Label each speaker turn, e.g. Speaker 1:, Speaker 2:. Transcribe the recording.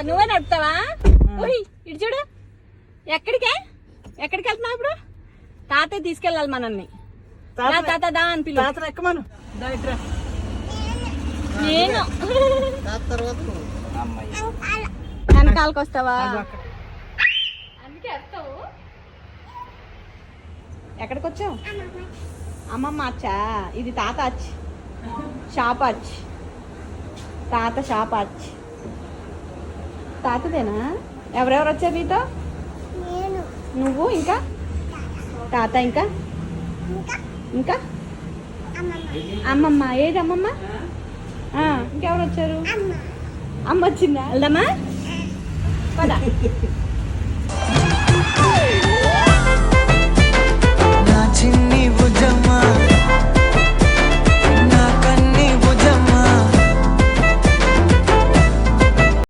Speaker 1: నువ్వే నడుపుతావా? ఇటు చూడు. ఎక్కడికి వెళ్తున్నావు ఇప్పుడు? తాతయ్య తీసుకెళ్ళాలి మనల్ని. తాత దా అని పిల్ల.
Speaker 2: ఎక్కమను.
Speaker 1: నేను వెనకాలకు వస్తావా? అందుకే వస్తావు. ఎక్కడికి వచ్చావు? అమ్మమ్మ అచ్చా. ఇది తాత అచ్చి. షాప్ అచ్చి. తాత షాప్ అచ్చి. తాతదేనా? ఎవరెవరు వచ్చారు నీతో? నువ్వు ఇంకా తాత ఇంకా ఇంకా అమ్మమ్మ. ఏది అమ్మమ్మ? ఇంకెవరు వచ్చారు? అమ్మ వచ్చిందా? వెళ్దామా పద.